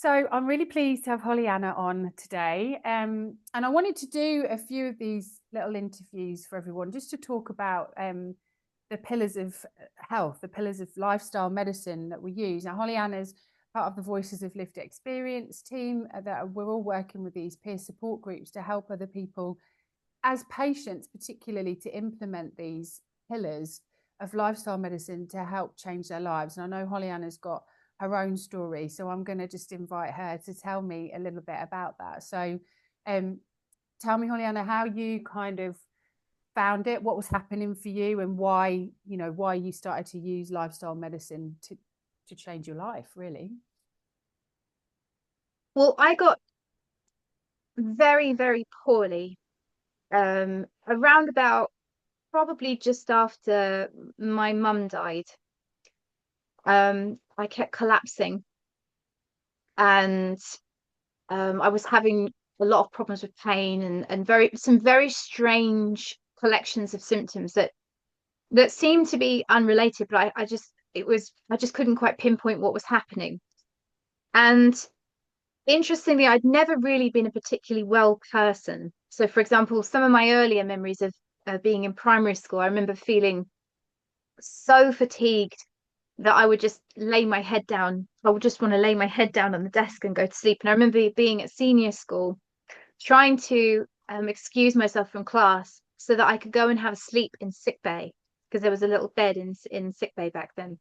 So I'm really pleased to have Hollyanna on today. And I wanted to do a few of these little interviews for everyone just to talk about the pillars of health, the pillars of lifestyle medicine that we use. Now, Hollyanna's part of the Voices of Lived Experience team that we're all working with these peer support groups to help other people as patients, particularly to implement these pillars of lifestyle medicine to help change their lives. And I know Hollyanna's got her own story, so I'm going to just invite her to tell me a little bit about that. So tell me, Hollyanna, how you kind of found it, what was happening for you, and why you started to use lifestyle medicine to change your life, really. Well, I got very, very poorly around about probably just after my mum died. I kept collapsing and I was having a lot of problems with pain and some very strange collections of symptoms that seemed to be unrelated, but I just couldn't quite pinpoint what was happening. And interestingly, I'd never really been a particularly well person. So, for example, some of my earlier memories of being in primary school, I remember feeling so fatigued that I would just lay my head down. I would just want to lay my head down on the desk and go to sleep. And I remember being at senior school, trying to excuse myself from class so that I could go and have a sleep in sick bay because there was a little bed in sick bay back then.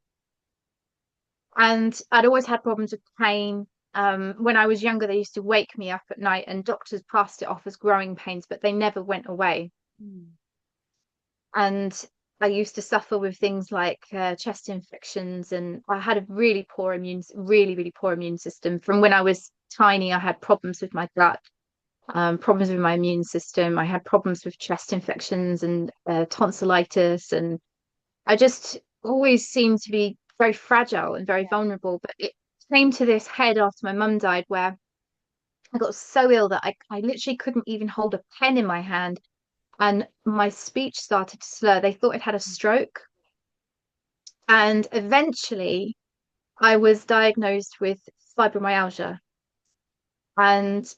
And I'd always had problems with pain. When I was younger, they used to wake me up at night, and doctors passed it off as growing pains, but they never went away. Mm. And I used to suffer with things like chest infections, and I had a really poor really poor immune system. From when I was tiny, I had problems with my gut, problems with my immune system. I had problems with chest infections and tonsillitis, and I just always seemed to be very fragile and very vulnerable. But it came to this head after my mum died, where I got so ill that I literally couldn't even hold a pen in my hand, and my speech started to slur. They thought I'd had a stroke. And eventually, I was diagnosed with fibromyalgia. And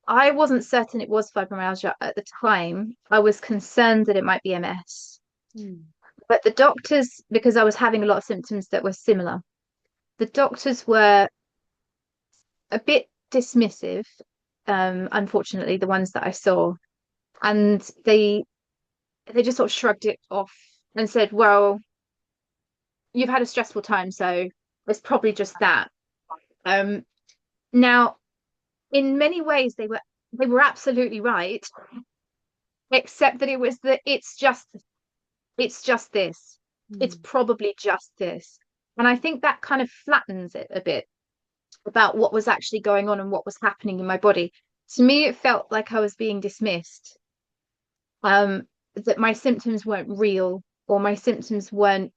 I wasn't certain it was fibromyalgia at the time. I was concerned that it might be MS. Mm. But the doctors, because I was having a lot of symptoms that were similar, the doctors were a bit dismissive, unfortunately, the ones that I saw. And they just sort of shrugged it off and said, well, you've had a stressful time, so it's probably just that. Um, Now, in many ways, they were absolutely right, except that it's just this. It's Mm. probably just this. And I think that kind of flattens it a bit about what was actually going on and what was happening in my body. To me, it felt like I was being dismissed, that my symptoms weren't real or my symptoms weren't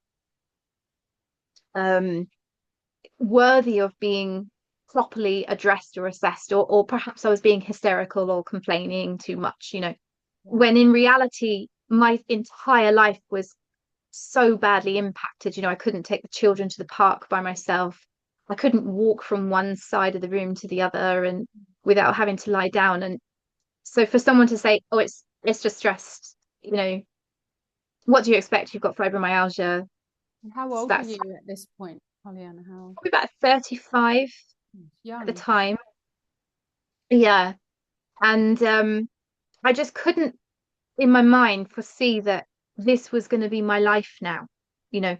um, worthy of being properly addressed or assessed, or perhaps I was being hysterical or complaining too much, Yeah. when in reality, my entire life was so badly impacted. I couldn't take the children to the park by myself. I couldn't walk from one side of the room to the other and without having to lie down. And so for someone to say, oh, it's just stressed, what do you expect? You've got fibromyalgia. And how old were That's you at this point, Hollyanna? How probably about 35 at the young? time. Yeah. And I just couldn't in my mind foresee that this was going to be my life now. You know,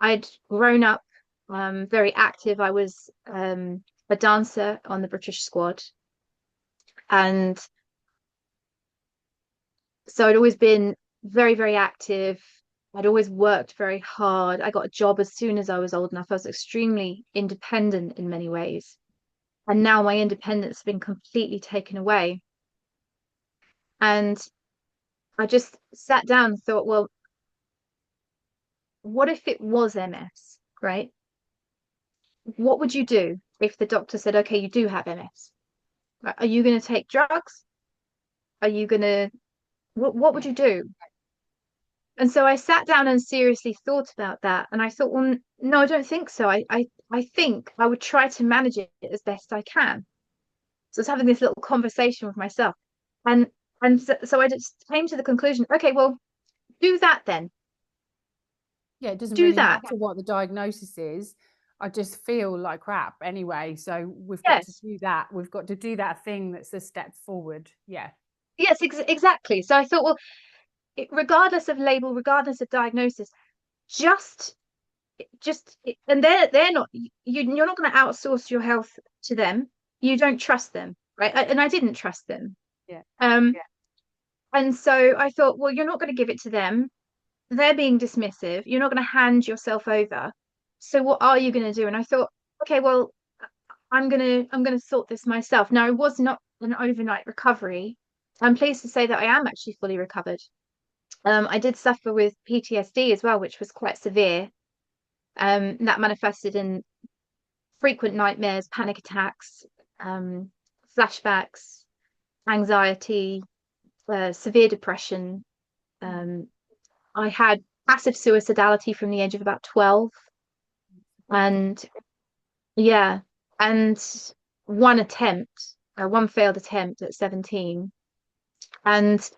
I'd grown up very active. I was a dancer on the British squad. And so I'd always been very, very active. I'd always worked very hard. I got a job as soon as I was old enough. I was extremely independent in many ways. And now my independence has been completely taken away. And I just sat down and thought, well, what if it was MS, right? What would you do if the doctor said, okay, you do have MS? Are you going to take drugs? Are you going to, what would you do? And so I sat down and seriously thought about that. And I thought, well, no, I don't think so. I think I would try to manage it as best I can. So I was having this little conversation with myself. And so I just came to the conclusion, okay, well, do that then. Yeah, it doesn't Do really that. matter what the diagnosis is. I just feel like crap anyway. So we've got to Yes. do that. We've got to do that thing that's a step forward. Yeah. Yes, exactly. So I thought, well, regardless of label, regardless of diagnosis, just and they're not you're not going to outsource your health to them. You don't trust them, right? And I didn't trust them. Yeah. Yeah. And so I thought, well, you're not going to give it to them. They're being dismissive. You're not going to hand yourself over. So what are you going to do? And I thought, okay, well, I'm gonna sort this myself. Now, it was not an overnight recovery. I'm pleased to say that I am actually fully recovered. I did suffer with PTSD as well, which was quite severe. That manifested in frequent nightmares, panic attacks, um, flashbacks, anxiety, severe depression. Um, I had passive suicidality from the age of about 12. And yeah, and one attempt, one failed attempt at 17. And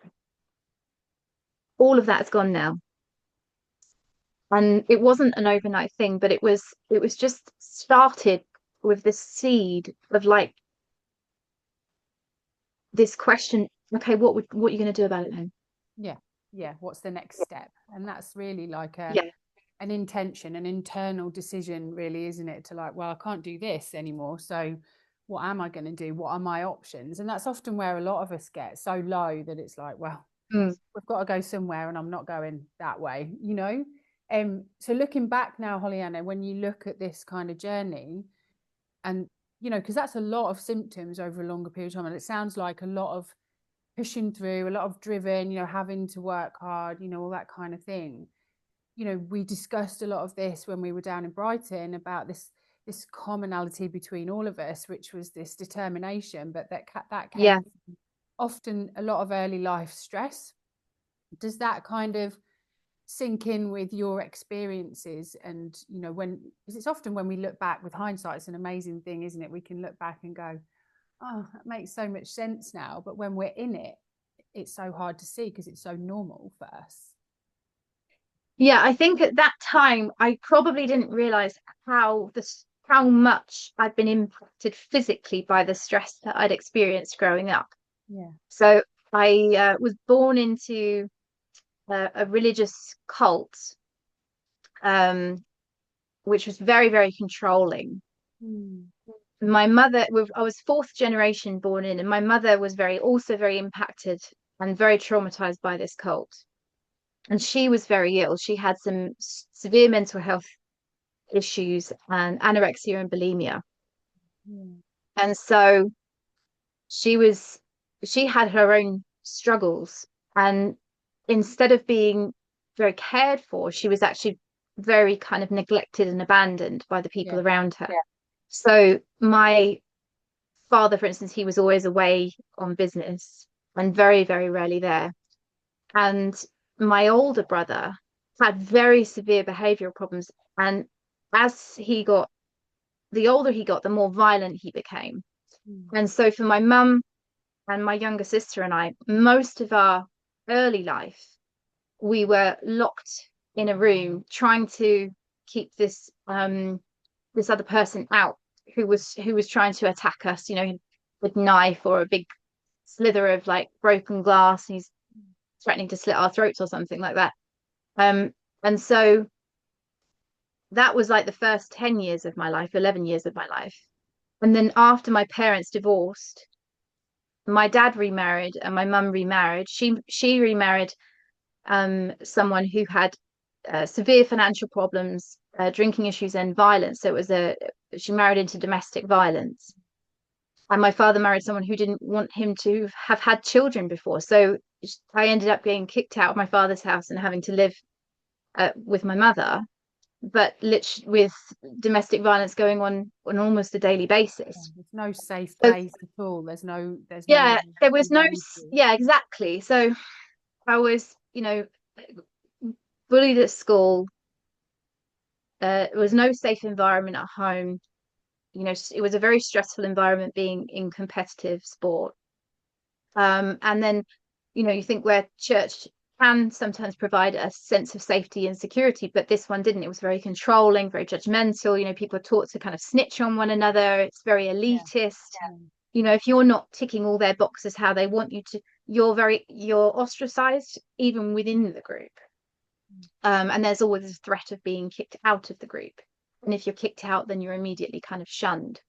all of that's gone now. And it wasn't an overnight thing, but it was just started with this seed of like this question, okay, what are you going to do about it then? Yeah. Yeah. What's the next step? And that's really like Yeah. an intention, an internal decision, really, isn't it? To like, well, I can't do this anymore. So what am I going to do? What are my options? And that's often where a lot of us get so low that it's like, well, Mm. we've got to go somewhere and I'm not going that way, you know? So looking back now, Hollyanna, when you look at this kind of journey and, you know, because that's a lot of symptoms over a longer period of time. And it sounds like a lot of pushing through, a lot of driven, you know, having to work hard, you know, all that kind of thing. You know, we discussed a lot of this when we were down in Brighton about this commonality between all of us, which was this determination, but that Yeah. came often a lot of early life stress. Does that kind of sink in with your experiences? And you know, when, because it's often when we look back with hindsight, it's an amazing thing, isn't it? We can look back and go, oh, that makes so much sense now, but when we're in it, it's so hard to see because it's so normal for us. Yeah, I think at that time I probably didn't realize how much I'd been impacted physically by the stress that I'd experienced growing up. Yeah. So I was born into a religious cult, um, which was very, very controlling. Mm. My mother, I was fourth generation born in, and my mother was also very impacted and very traumatized by this cult. And she was very ill. She had some severe mental health issues and anorexia and bulimia. Yeah. And so she was, she had her own struggles. And instead of being very cared for, she was actually very kind of neglected and abandoned by the people Yeah. around her. Yeah. So my father, for instance, he was always away on business and very, very rarely there. And my older brother had very severe behavioral problems. And as the older he got, the more violent he became. Mm. And so for my mum and my younger sister and I, most of our early life, we were locked in a room trying to keep this other person out who was trying to attack us, you know, with knife or a big slither of like broken glass, and he's threatening to slit our throats or something like that. Um, and so that was like the first 10 years of my life, 11 years of my life. And then after my parents divorced, my dad remarried and my mum remarried. She remarried someone who had severe financial problems, drinking issues, and violence. So she married into domestic violence. And my father married someone who didn't want him to have had children before. So I ended up getting kicked out of my father's house and having to live with my mother, but literally with domestic violence going on almost a daily Yeah, basis. there's no safe So place at all. There's yeah, nowhere there to was no, run to. yeah, exactly. So I was, bullied at school, There was no safe environment at home. It was a very stressful environment being in competitive sport. And then, you think where church can sometimes provide a sense of safety and security, but this one didn't. It was very controlling, very judgmental. People are taught to kind of snitch on one another. It's very Yeah. elitist. Yeah. If you're not ticking all their boxes how they want you to, you're ostracized even within the group. And there's always a threat of being kicked out of the group. And if you're kicked out, then you're immediately kind of shunned.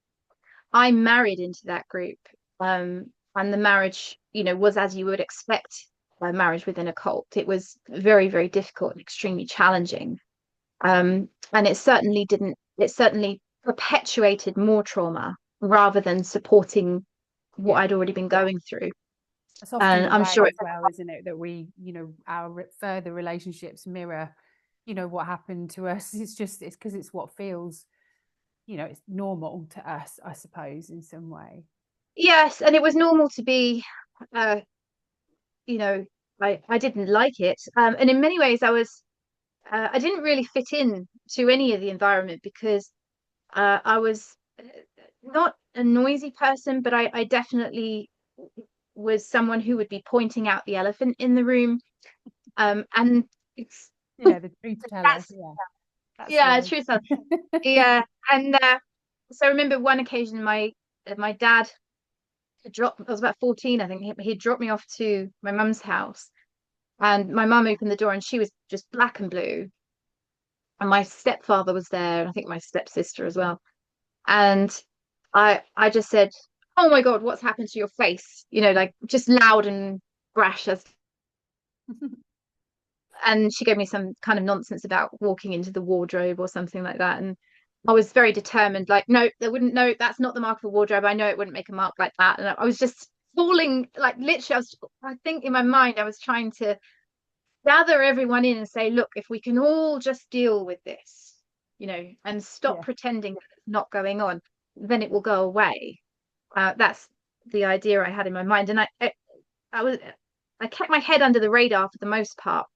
I married into that group. And the marriage, was as you would expect a marriage within a cult. It was very, very difficult and extremely challenging. And it certainly perpetuated more trauma rather than supporting what Yeah. I'd already been going through. It's often And the I'm way sure as well, isn't it, that we, our further relationships mirror, what happened to us. It's because it's what feels, it's normal to us, I suppose, in some way. yes, and it was normal to be, uh, you know, I didn't like it. And in many ways I didn't really fit in to any of the environment because I was not a noisy person, but I definitely was someone who would be pointing out the elephant in the room. And it's Yeah, the truth teller. that's Yeah, that's yeah, life. true. So yeah, and so I remember one occasion my dad had dropped. I was about 14, I think. He dropped me off to my mum's house, and my mum opened the door, and she was just black and blue. And my stepfather was there, and I think my stepsister as well. And I just said, "Oh my God, what's happened to your face?" Like just loud and brash as. And she gave me some kind of nonsense about walking into the wardrobe or something like that. And I was very determined, like, no, no, that's not the mark of a wardrobe. I know it wouldn't make a mark like that. And I was just falling, like, literally, I think in my mind, I was trying to gather everyone in and say, look, if we can all just deal with this, and stop Yeah. pretending that it's not going on, then it will go away. That's the idea I had in my mind. And I kept my head under the radar for the most part.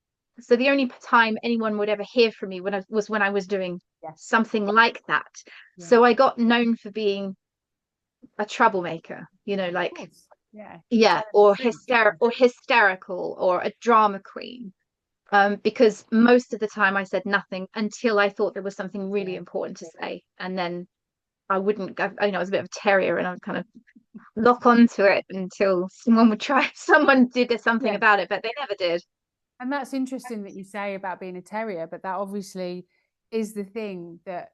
So the only time anyone would ever hear from me was when I was doing Yes. something like that. Yeah. So I got known for being a troublemaker, Of like, course. Yeah. yeah, Telling the truth. Yeah. hysterical or a drama queen. Because most of the time I said nothing until I thought there was something really Yeah. important to say, and then I wouldn't go. I was a bit of a terrier, and I'd kind of lock onto it until someone did something Yeah. about it, but they never did. And that's interesting that you say about being a terrier, but that obviously is the thing that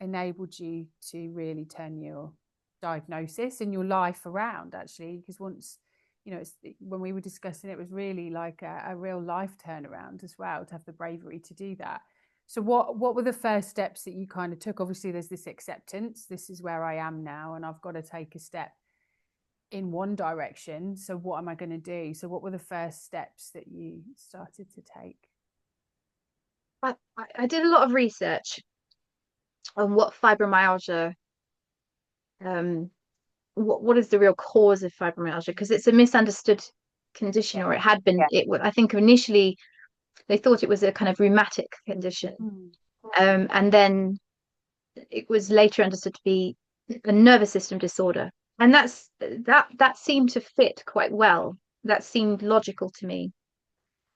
enabled you to really turn your diagnosis and your life around, actually. Because once, when we were discussing it, it was really like a real life turnaround as well, to have the bravery to do that. So what were the first steps that you kind of took? Obviously, there's this acceptance. This is where I am now, and I've got to take a step in one direction. So what am I going to do? So what were the first steps that you started to take? I did a lot of research on what fibromyalgia, um, what is the real cause of fibromyalgia, because it's a misunderstood condition, Yeah. or it had been. I think initially they thought it was a kind of rheumatic condition, Mm. and then it was later understood to be a nervous system disorder, and that seemed to fit quite well. That seemed logical to me.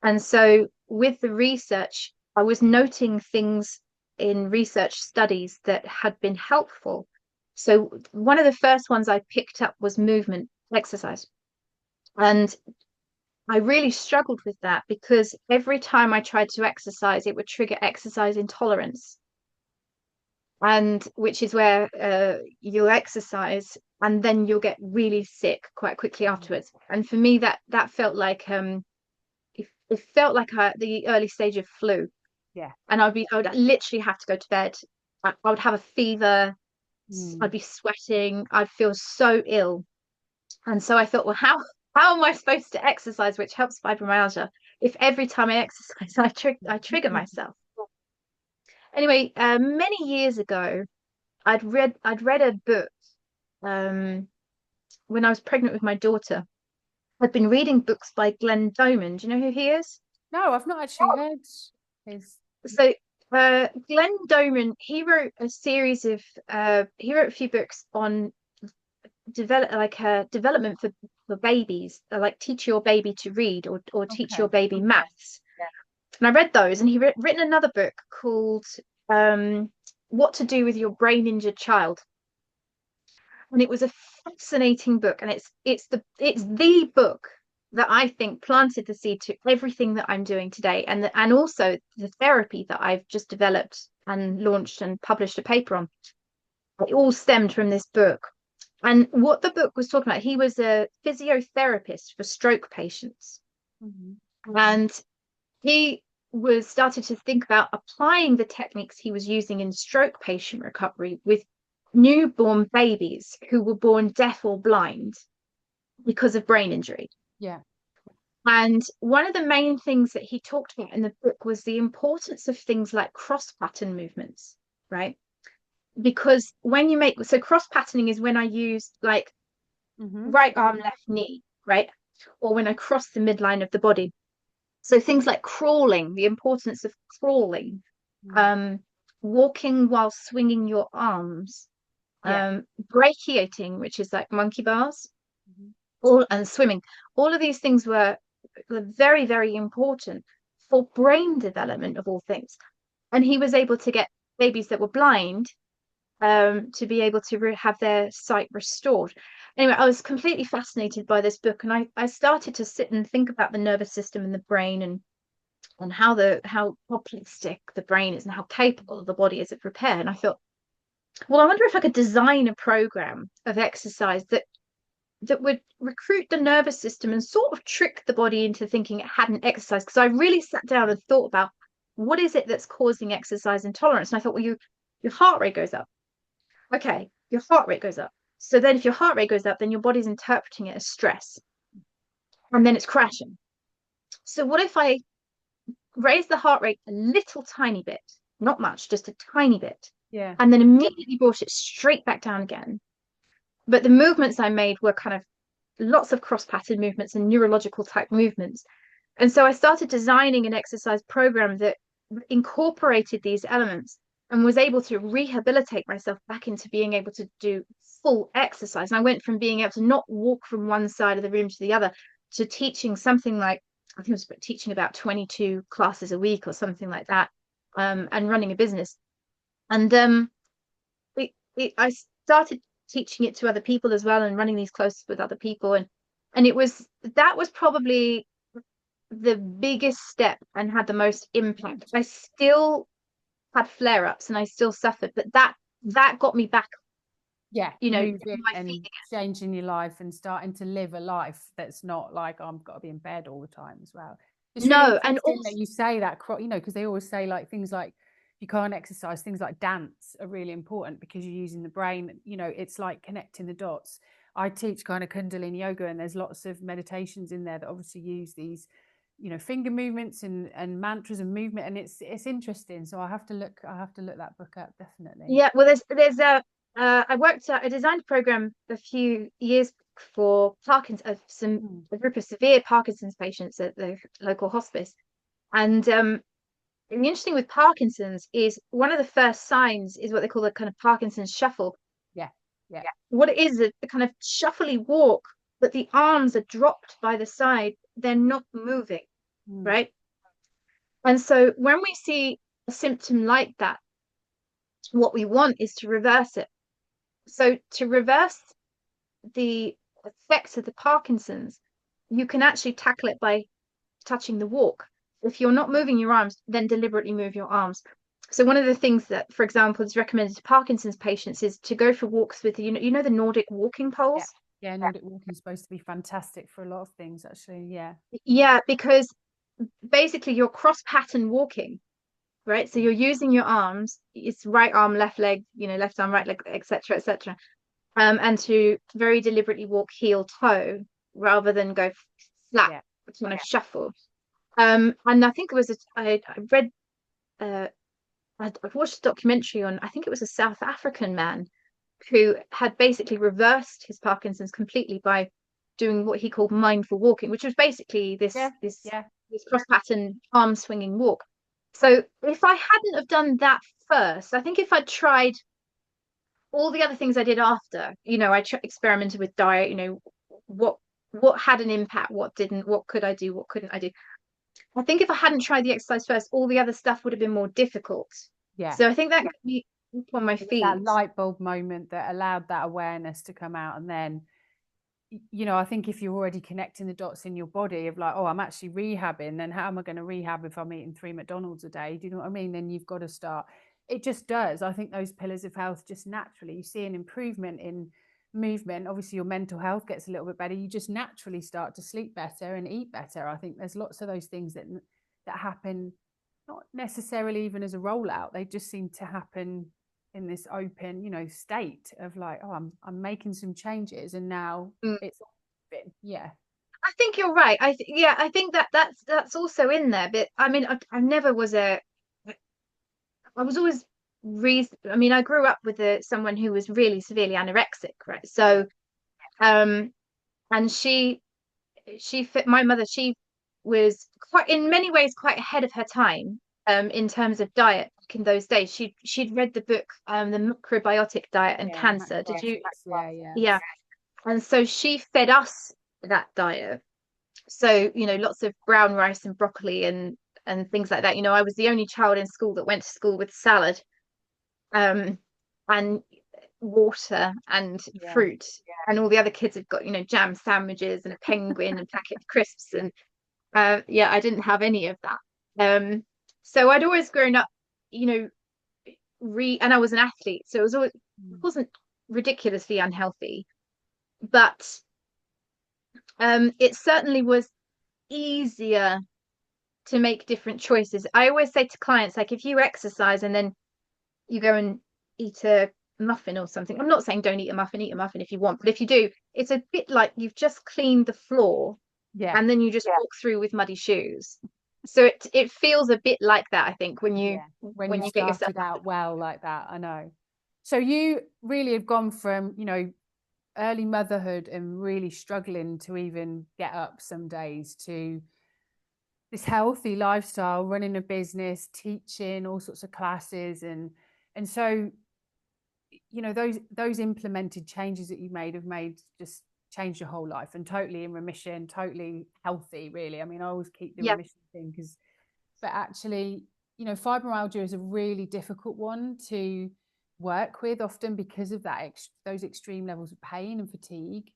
And so with the research, I was noting things in research studies that had been helpful. So one of the first ones I picked up was movement exercise. And I really struggled with that because every time I tried to exercise, it would trigger exercise intolerance. And which is where you'll exercise and then you'll get really sick quite quickly afterwards. And for me, that felt like it felt like the early stage of flu. Yeah. And I would literally have to go to bed. I would have a fever. I'd Mm. be sweating. I'd feel so ill. And so I thought, well, how am I supposed to exercise, which helps fibromyalgia, if every time I exercise, I trigger myself? Anyway, many years ago, I'd read a book um, when I was pregnant with my daughter. I'd been reading books by Glenn Doman. Do you know who he is? No, I've not actually heard his. So Glenn Doman, he wrote a few books on development for babies, like teach your baby to read, or teach your Okay. baby maths. And I read those, and he written another book called What to Do with Your Brain Injured Child. And it was a fascinating book, and it's the book that I think planted the seed to everything that I'm doing today, and also the therapy that I've just developed and launched and published a paper on. It all stemmed from this book. And what the book was talking about, he was a physiotherapist for stroke patients. Mm-hmm. And he was started to think about applying the techniques he was using in stroke patient recovery with newborn babies who were born deaf or blind because of brain injury. Yeah. And one of the main things that he talked about in the book was the importance of things like cross pattern movements, right? Because when you cross patterning is when I use like Mm-hmm. right arm, left knee, right? Or when I cross the midline of the body. So things like crawling, the importance of crawling, Mm. um, walking while swinging your arms, Yeah. brachiating, which is like monkey bars, Mm-hmm. and swimming. All of these things were very, very important for brain development of all things. And he was able to get babies that were blind to be able to have their sight restored. Anyway, I was completely fascinated by this book, and I started to sit and think about the nervous system and the brain, and how plastic the brain is and how capable the body is of repair. And I thought, well, I wonder if I could design a program of exercise that would recruit the nervous system and sort of trick the body into thinking it hadn't exercised. Because I really sat down and thought about what is it that's causing exercise intolerance. And I thought, well, your heart rate goes up. Okay, your heart rate goes up. So then if your heart rate goes up, then your body's interpreting it as stress. And then it's crashing. So what if I raise the heart rate a little tiny bit, not much, just a tiny bit, Yeah. and then immediately brought it straight back down again? But the movements I made were kind of lots of cross pattern movements and neurological type movements. And so I started designing an exercise program that incorporated these elements and was able to rehabilitate myself back into being able to do full exercise. And I went from being able to not walk from one side of the room to the other to teaching something like, I think it was teaching about 22 classes a week or something like that, and running a business. And I started teaching it to other people as well, and running these classes with other people, and that was probably the biggest step and had the most impact. I still had flare-ups and I still suffered, but that got me back, Yeah, you know, moving my feet and changing your life and starting to live a life that's not like, oh, I've got to be in bed all the time as well. It's again. really No, and interesting that also you say that, because they always say like things like you can't exercise, things like dance are really important because you're using the brain. It's like connecting the dots. I teach kind of Kundalini yoga, and there's lots of meditations in there that obviously use these finger movements and mantras and movement, and it's interesting. So I have to look that book up, definitely. yeah, well there's a I designed a program a few years for a group of severe Parkinson's patients at the local hospice. And the interesting with Parkinson's is one of the first signs is what they call the kind of Parkinson's shuffle. Yeah, yeah. What it is, the kind of shuffly walk, but the arms are dropped by the side, they're not moving, Mm. right? And so when we see a symptom like that, what we want is to reverse it. So to reverse the effects of the Parkinson's, you can actually tackle it by touching the walk. If you're not moving your arms, then deliberately move your arms. So one of the things that, for example, is recommended to Parkinson's patients is to go for walks with, the Nordic walking Yeah, poles. yeah. Nordic walking is supposed to be fantastic for a lot of things, actually. Yeah. Yeah, because basically you're cross pattern walking, right? So you're using your arms, it's right arm, left leg, left arm, right leg, etc., etc. And to very deliberately walk heel toe rather than go flat, Yeah. kind of shuffle. And I think it was I read uh I've watched a documentary on, I think it was a South African man who had basically reversed his Parkinson's completely by doing what he called mindful walking, which was basically this Yeah. this Yeah. this cross pattern arm swinging walk. So if I hadn't have done that first, I think if I'd tried all the other things I did after, experimented with diet, what what had an impact, what didn't, what could I do, what couldn't I do. I think if I hadn't tried the exercise first, all the other stuff would have been more difficult. Yeah. So I think that got me up on my It was that feet. light bulb moment that allowed that awareness to come out. And then, I think if you're already connecting the dots in your body of like, oh, I'm actually rehabbing, then how am I going to rehab if I'm eating 3 McDonald's a day? Do you know what I mean? Then you've got to start. It just does. I think those pillars of health just naturally, you see an improvement in movement. Obviously, your mental health gets a little bit better. You just naturally start to sleep better and eat better. I think there's lots of those things that happen, not necessarily even as a rollout. They just seem to happen in this open, state of like, oh, I'm making some changes, and now Mm. it's been, yeah, I think you're right. I think that's also in there. But I mean, I never was I was always reason. I mean, I grew up with someone who was really severely anorexic, right? yeah, So, um, and she fit my mother. She was quite, in many ways, quite ahead of her time, in terms of diet back in those days. She'd read the book, the Macrobiotic Diet and yeah, Cancer. Did you? macrobiotics, yeah, yeah, Yeah. And so she fed us that diet. So, lots of brown rice and broccoli and things like that. I was the only child in school that went to school with salad, um, and water and yeah, fruit. And all the other kids have got, jam sandwiches and a penguin and packet of crisps. And yeah, I didn't have any of that. So I'd always grown up, you know, and I was an athlete, so it wasn't ridiculously unhealthy, but it certainly was easier to make different choices. I always say to clients, like, if you exercise and then you go and eat a muffin or something, I'm not saying don't eat a muffin if you want, but if you do, it's a bit like you've just cleaned the floor yeah, and then you just walk through with muddy shoes. So it feels a bit like that, I think, when you yeah. When you when you get yourself started out well like that, I know. So you really have gone from, early motherhood and really struggling to even get up some days to this healthy lifestyle, running a business, teaching all sorts of classes, and so those implemented changes that you made have made just changed your whole life and totally in remission, totally healthy. Really, I mean, I always keep the yeah, remission thing because, but actually, fibromyalgia is a really difficult one to work with, often because of those extreme levels of pain and fatigue.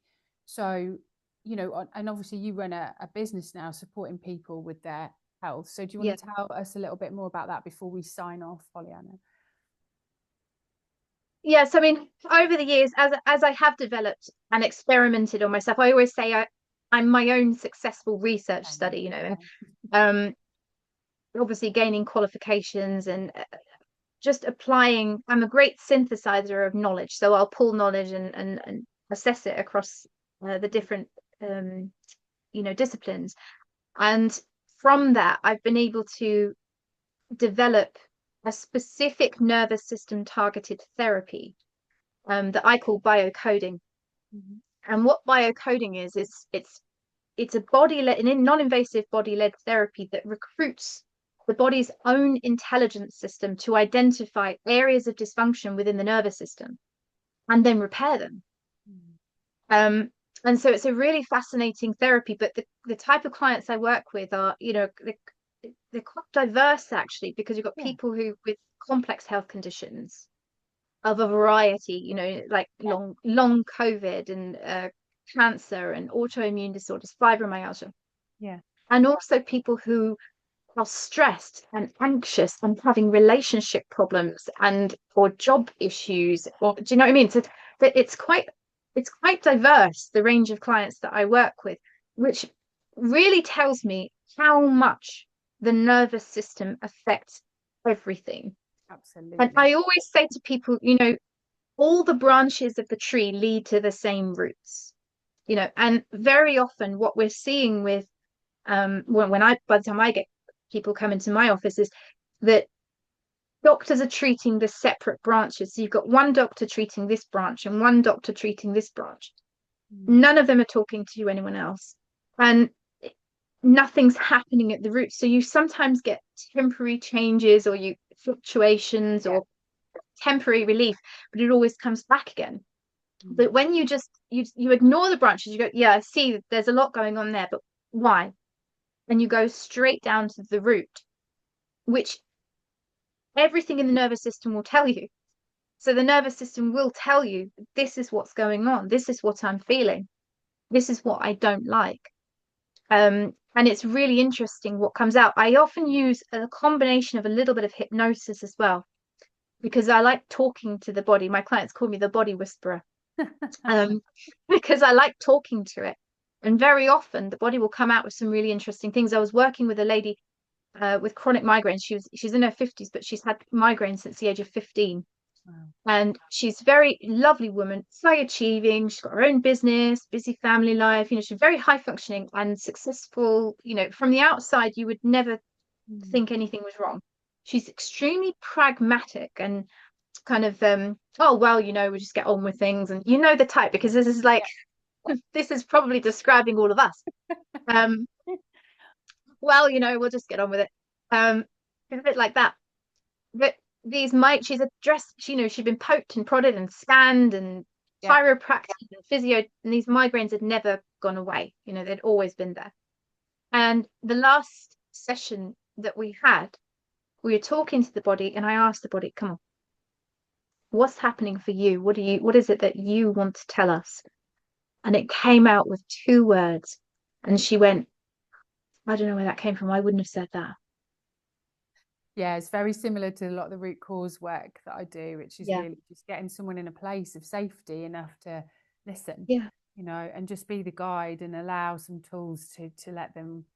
So, and obviously you run a business now supporting people with their health. So do you yeah. want to tell us a little bit more about that before we sign off, Hollyanna? Yes, I mean, over the years, as I have developed and experimented on myself, I always say I'm my own successful research study, and um, obviously gaining qualifications and just applying. I'm a great synthesizer of knowledge, so I'll pull knowledge and assess it across the different disciplines, and from that, I've been able to develop a specific nervous system targeted therapy, that I call biocoding. Mhm. And what biocoding is it's a non-invasive body-led therapy that recruits the body's own intelligence system to identify areas of dysfunction within the nervous system and then repair them. Um, and so it's a really fascinating therapy, but the type of clients I work with are, they're quite diverse actually, because you've got Yeah, people who with complex health conditions of a variety, like yeah, long COVID and cancer and autoimmune disorders, fibromyalgia, yeah, and also people who are stressed and anxious and having relationship problems and or job issues, or do you know what I mean? So that it's quite diverse, the range of clients that I work with, which really tells me how much the nervous system affects everything. And absolutely. I always say to people, all the branches of the tree lead to the same roots, and very often what we're seeing with by the time I get people come into my office is that doctors are treating the separate branches. So you've got one doctor treating this branch and one doctor treating this branch. Mm. None of them are talking to anyone else. And nothing's happening at the root. So you sometimes get temporary changes, or you fluctuations, Yeah. or temporary relief, but it always comes back again. Mm. But when you just you ignore the branches, you go, yeah, I see there's a lot going on there, but why? And you go straight down to the root, which everything in the nervous system will tell you. So the nervous system will tell you, this is what's going on, this is what I'm feeling, this is what I don't like. And it's really interesting what comes out. I often use a combination of a little bit of hypnosis as well, because I like talking to the body. My clients call me the body whisperer, um, because I like talking to it. And very often the body will come out with some really interesting things. I was working with a lady with chronic migraines. She's in her 50s, but she's had migraines since the age of 15. Wow. And she's a very lovely woman, high achieving. She's got her own business, busy family life. She's very high functioning and successful. From the outside, you would never Mm. think anything was wrong. She's extremely pragmatic and kind of, oh, well, we just get on with things. And the type, because this is like, this is probably describing all of us. Um, well, we'll just get on with it. It's a bit like that. But she's addressed, she'd been poked and prodded and scanned and Yeah. chiropractic and physio, and these migraines had never gone away. They'd always been there. And the last session that we had, we were talking to the body, and I asked the body, come on, what's happening for you? What is it that you want to tell us? And it came out with 2 words. And she went, I don't know where that came from. I wouldn't have said that. Yeah, it's very similar to a lot of the root cause work that I do, which is Yeah. really just getting someone in a place of safety enough to listen, Yeah. and just be the guide and allow some tools to let them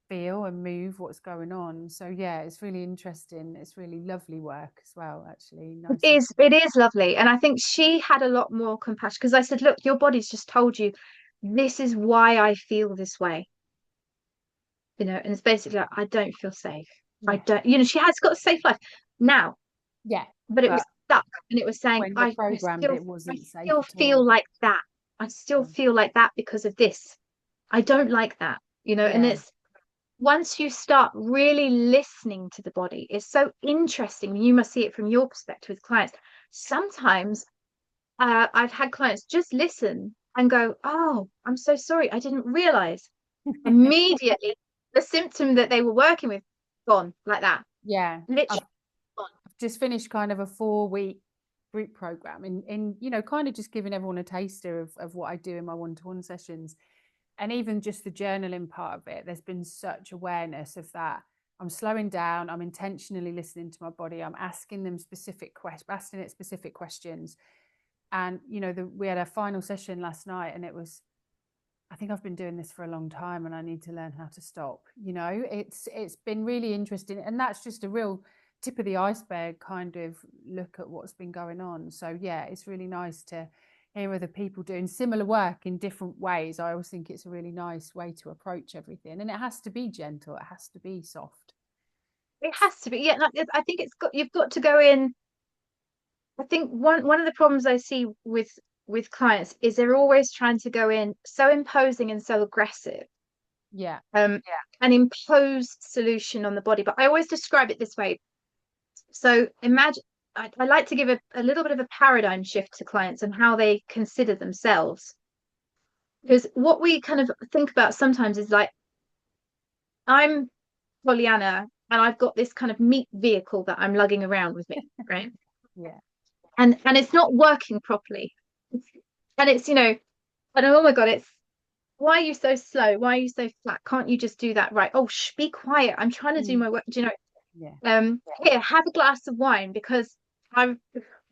feel and move what's going on. So yeah, it's really interesting. It's really lovely work as well, actually. It Nice. is, it is lovely. And I think she had a lot more compassion, because I said, look, your body's just told you this is why I feel this way. And it's basically like, I don't feel safe. I Yeah. don't, she has got a safe life now, Yeah. but it was But stuck, and it was saying, when we're I programmed, still it I wasn't safe still at feel all. like that. I still Mm. feel like that because of this. I don't like that, and Yeah. it's once you start really listening to the body, it's so interesting. You must see it from your perspective with clients. Sometimes I've had clients just listen and go, oh, I'm so sorry, I didn't realize. Immediately, the symptom that they were working with, gone like that. Yeah. I've Literally gone. just finished kind of a 4-week group program in kind of just giving everyone a taster of what I do in my one-to-one sessions. And even just the journaling part of it, there's been such awareness of that. I'm slowing down, I'm intentionally listening to my body, I'm asking them asking it specific questions. And we had a final session last night, and it was, I think I've been doing this for a long time and I need to learn how to stop. It's been really interesting. And that's just a real tip of the iceberg kind of look at what's been going on. So yeah, it's really nice to hear other people doing similar work in different ways. I always think it's a really nice way to approach everything. And it has to be gentle, it has to be soft. It has to be. Yeah, I think you've got to go in. I think one of the problems I see with clients is they're always trying to go in so imposing and so aggressive, Yeah. an imposed solution on the body. But I always describe it this way. So imagine, I like to give a little bit of a paradigm shift to clients and how they consider themselves. Because what we kind of think about sometimes is like, I'm Hollyanna, and I've got this kind of meat vehicle that I'm lugging around with me, right? Yeah. And it's not working properly. And it's, and oh my God, it's, why are you so slow? Why are you so flat? Can't you just do that right? Oh, be quiet. I'm trying to do Mm. my work. Yeah. Here, have a glass of wine, because I know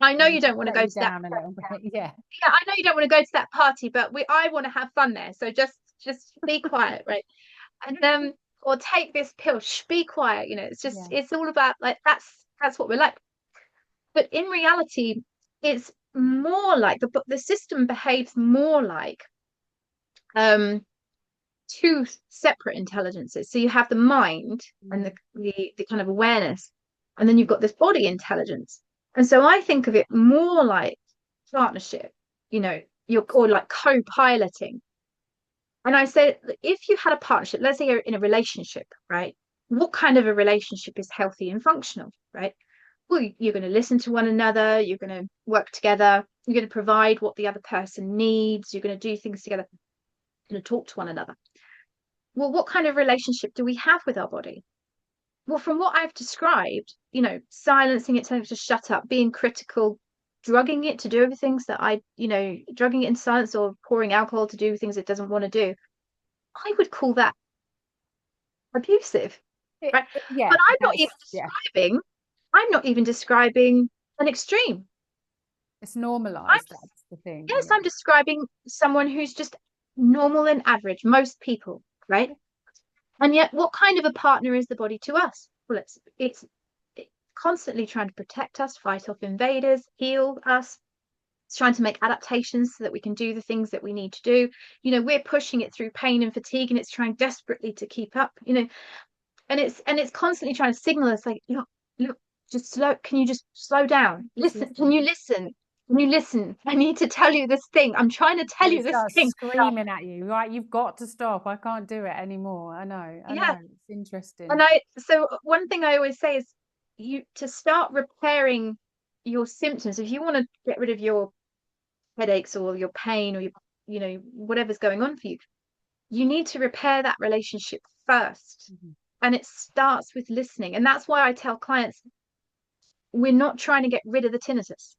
I you need to don't want to slow go you to that. down a little bit. Yeah. Yeah, I know you don't want to go to that party, but I want to have fun there. So just be quiet, right? And or take this pill. Be quiet. Yeah. It's all about, like, that's what we're like. But in reality, it's more like the system behaves more like um two separate intelligences. So you have the mind and Mm. the kind of awareness, and then you've got this body intelligence. And so I think of it more like partnership, you're, or like co-piloting. And I said, if you had a partnership, let's say you're in a relationship, right? What kind of a relationship is healthy and functional, right? Well, you're going to listen to one another, you're going to work together, you're going to provide what the other person needs, you're going to do things together, you're going to talk to one another. Well, what kind of relationship do we have with our body? Well, from what I've described, silencing it, telling it to shut up, being critical, drugging it to do things that drugging it in silence, or pouring alcohol to do things it doesn't want to do, I would call that abusive, right? Yeah, But I'm not even describing an extreme. it's normalized. That's the thing. Yes, Yeah. I'm describing someone who's just normal and average, most people, right? And yet, what kind of a partner is the body to us? Well, it's constantly trying to protect us, fight off invaders, heal us. It's trying to make adaptations so that we can do the things that we need to do. We're pushing it through pain and fatigue, and it's trying desperately to keep up. And it's constantly trying to signal us, like, look, just slow. Can you just slow down? Listen. Can you listen? Can you listen? I need to tell you this thing. I'm trying to tell you this thing. Screaming at you, right? You've got to stop. I can't do it anymore. I know. It's interesting. And so one thing I always say is, to start repairing your symptoms, if you want to get rid of your headaches or your pain or whatever's going on for you, you need to repair that relationship first. And it starts with listening. And that's why I tell clients, we're not trying to get rid of the tinnitus.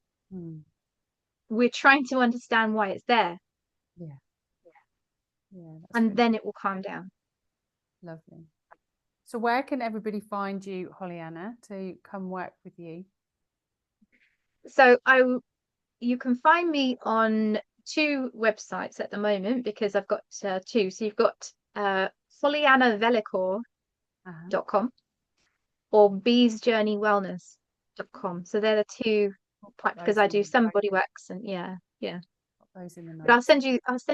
We're trying to understand why it's there. And then it will calm down. Lovely. So where can everybody find you, Hollyanna, to come work with you? So you can find me on 2 websites at the moment, because I've got 2. So you've got HollyannaVellicourt.com or beesjourneywellness.com. So they're the 2, because I do some body works, and yeah. Put those in the notes. But I'll send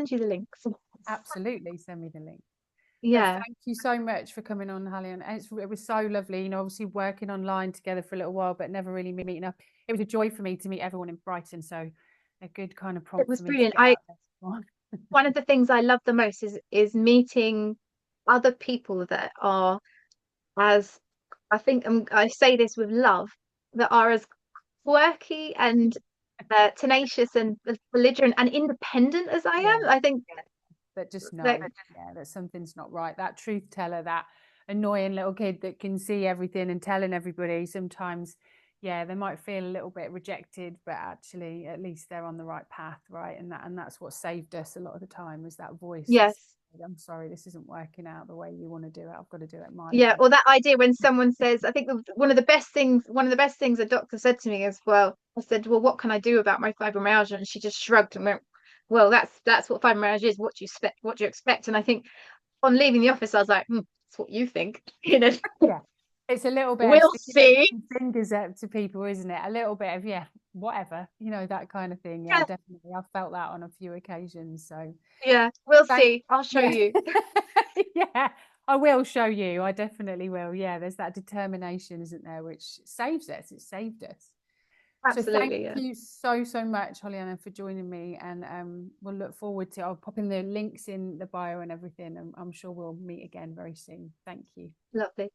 you the links. Absolutely, send me the link. Yeah. Thank you so much for coming on, Hollyanna. It was so lovely, obviously working online together for a little while, but never really meeting up. It was a joy for me to meet everyone in Brighton. So a good kind of prompt. It was for me brilliant. to get out there. One of the things I love the most is meeting other people that are, as I think, I say this with love, that are as quirky and tenacious and belligerent and independent as I am. I think that just know that something's not right. That truth teller, that annoying little kid that can see everything and telling everybody, sometimes they might feel a little bit rejected, but actually at least they're on the right path, right? And that's what saved us a lot of the time, is that voice. Yes. I'm sorry, this isn't working out the way you want to do it. I've got to do it my way. Or that idea when someone says, I think one of the best things a doctor said to me as well, I said, well, what can I do about my fibromyalgia? And she just shrugged and went, well, that's what fibromyalgia is. What do you expect? And I think on leaving the office, I was like, that's what you think. Yeah. It's a little bit we'll see. Fingers up to people, isn't it? A little bit of whatever, that kind of thing. Yeah, definitely. I've felt that on a few occasions. So we'll see. I'll show you. Yeah, I will show you. I definitely will. Yeah, there's that determination, isn't there, which saves us. It saved us. Absolutely. So thank you so much, Hollyanna, for joining me, and we'll look forward to. I'll pop in the links in the bio and everything, and I'm sure we'll meet again very soon. Thank you. Lovely.